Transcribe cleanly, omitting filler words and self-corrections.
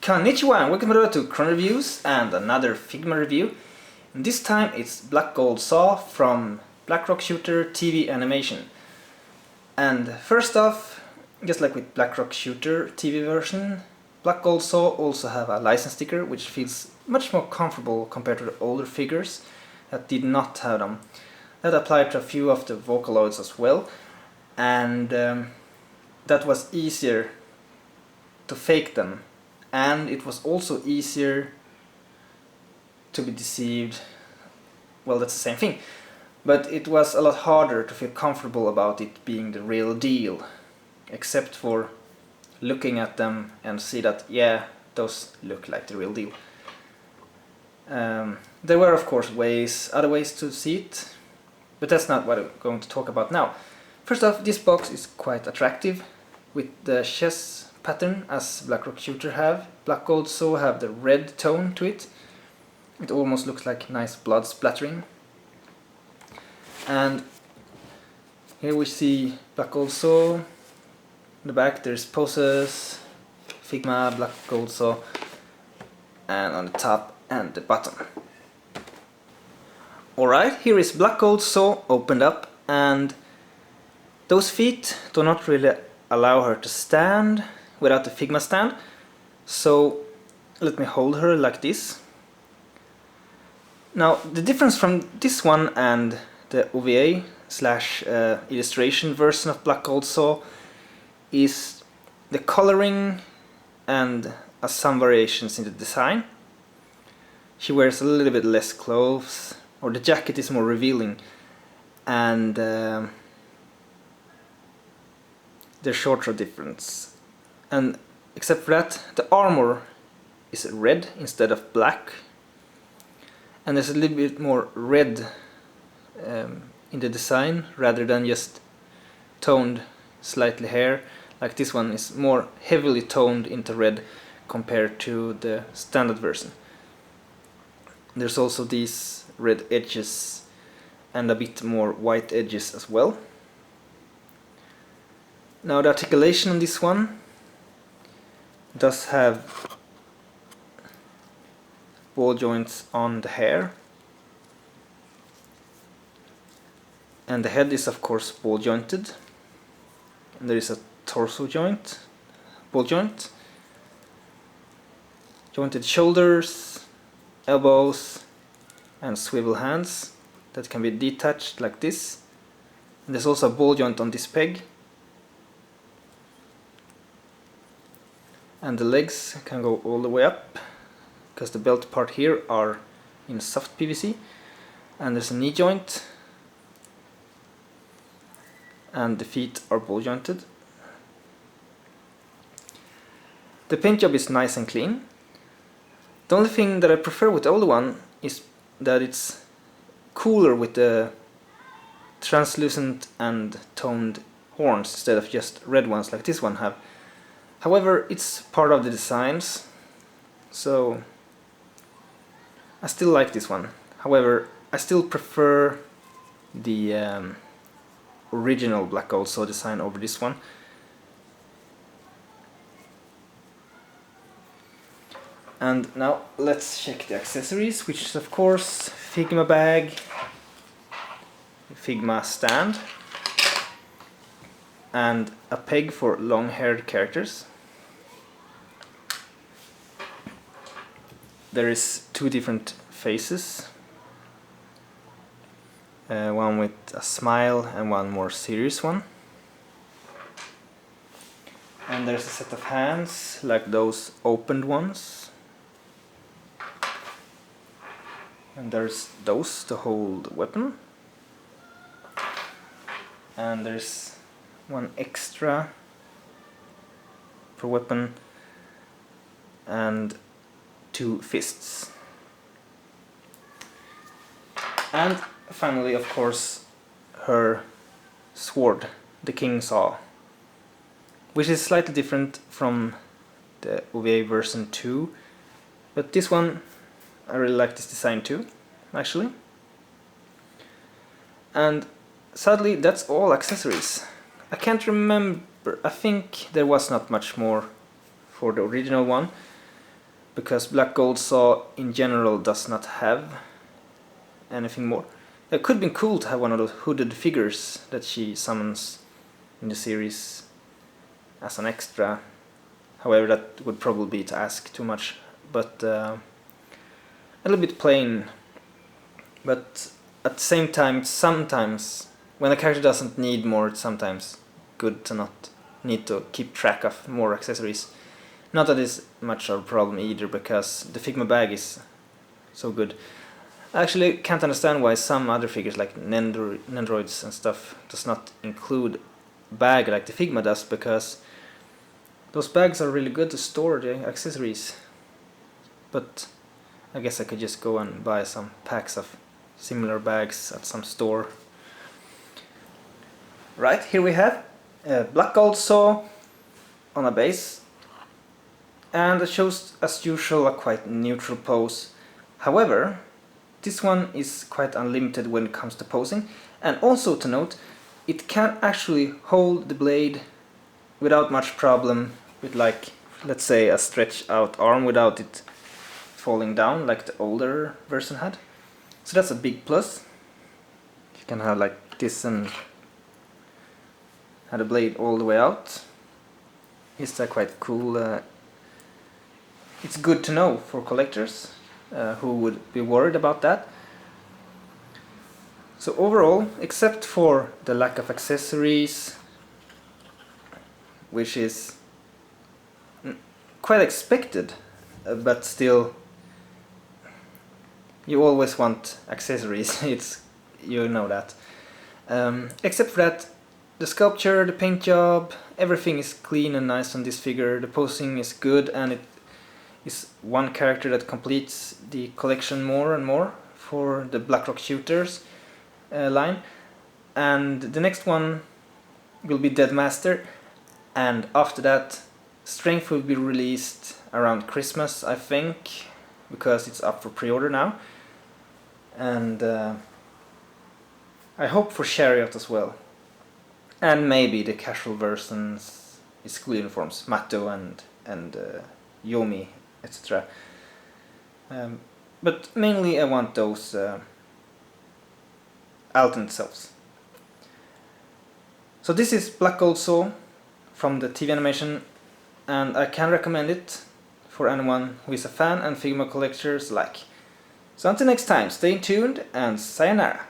Konnichiwa and welcome to Chrono Reviews and another Figma review. And this time it's Black Gold Saw from Blackrock Shooter TV Animation. And first off, just like with Blackrock Shooter TV version, Black Gold Saw also have a license sticker which feels much more comfortable compared to the older figures that did not have them. That applied to a few of the Vocaloids as well, and that was easier to fake them. And it was also easier to be deceived. Well, that's the same thing, but it was a lot harder to feel comfortable about it being the real deal, except for looking at them and see that, yeah, those look like the real deal. There were of course other ways to see it, but that's not what I'm going to talk about now. First off, this box is quite attractive with the chess pattern as Blackrock Shooter have. Black Gold Saw have the red tone to it. It almost looks like nice blood splattering. And here we see Black Gold Saw. In the back there's poses, Figma, Black Gold Saw, and on the top and the bottom. Alright, here is Black Gold Saw opened up, and those feet do not really allow her to stand without the Figma stand, so let me hold her like this. Now the difference from this one and the OVA slash illustration version of Black Gold Saw is the coloring and some variations in the design. She wears a little bit less clothes, or the jacket is more revealing, and the shorts are different. And except for that, the armor is red instead of black, and there's a little bit more red in the design rather than just toned slightly hair. Like this one is more heavily toned into red compared to the standard version. There's also these red edges and a bit more white edges as well. Now the articulation on this one does have ball joints on the hair, and the head is of course ball jointed, and there is a torso joint, ball joint, jointed shoulders, elbows, and swivel hands that can be detached like this. And there's also a ball joint on this peg, and the legs can go all the way up because the belt part here are in soft PVC, and there's a knee joint, and the feet are ball jointed. The paint job is nice and clean. The only thing that I prefer with the older one is that it's cooler with the translucent and toned horns instead of just red ones like this one have. However, it's part of the designs, so I still like this one. However, I still prefer the original Black Gold Saw design over this one. And now let's check the accessories, which is of course Figma bag, Figma stand, and a peg for long-haired characters. There is two different faces, one with a smile and one more serious one. And there's a set of hands like those opened ones, and there's those to hold the weapon, and there's one extra per weapon, and two fists. And finally, of course, her sword, the King Saw, which is slightly different from the OVA version 2, but this one, I really like this design too, actually. And sadly, that's all accessories. I can't remember, I think there was not much more for the original one, because Black Gold Saw in general does not have anything more. It could have been cool to have one of those hooded figures that she summons in the series as an extra. However, that would probably be to ask too much, but a little bit plain. But at the same time, sometimes when a character doesn't need more, it's sometimes good to not need to keep track of more accessories. Not that it's much of a problem either, because the Figma bag is so good. I actually can't understand why some other figures like Nendoroids and stuff does not include bag like the Figma does, because those bags are really good to store the accessories. But I guess I could just go and buy some packs of similar bags at some store. Right, here we have a Black Gold Saw on a base, and it shows as usual a quite neutral pose. However, this one is quite unlimited when it comes to posing, and also to note, it can actually hold the blade without much problem with, like, let's say a stretched out arm without it falling down like the older version had. So that's a big plus. You can have like this and have the blade all the way out. It's quite cool. It's good to know for collectors who would be worried about that. So overall, except for the lack of accessories, which is quite expected, but still, you always want accessories. You know that. Except for that, the sculpture, the paint job, everything is clean and nice on this figure. The posing is good, and it is one character that completes the collection more and more for the Blackrock Shooters line. And the next one will be Dead Master, and after that Strength will be released around Christmas, I think, because it's up for pre-order now. And I hope for Chariot as well. And maybe the casual versions is school uniforms, Matto and Yomi, etc. But mainly I want those alternate selves. So this is Black Gold Saw from the TV animation, and I can recommend it for anyone who is a fan and Figma collectors alike. So until next time, stay tuned and sayonara.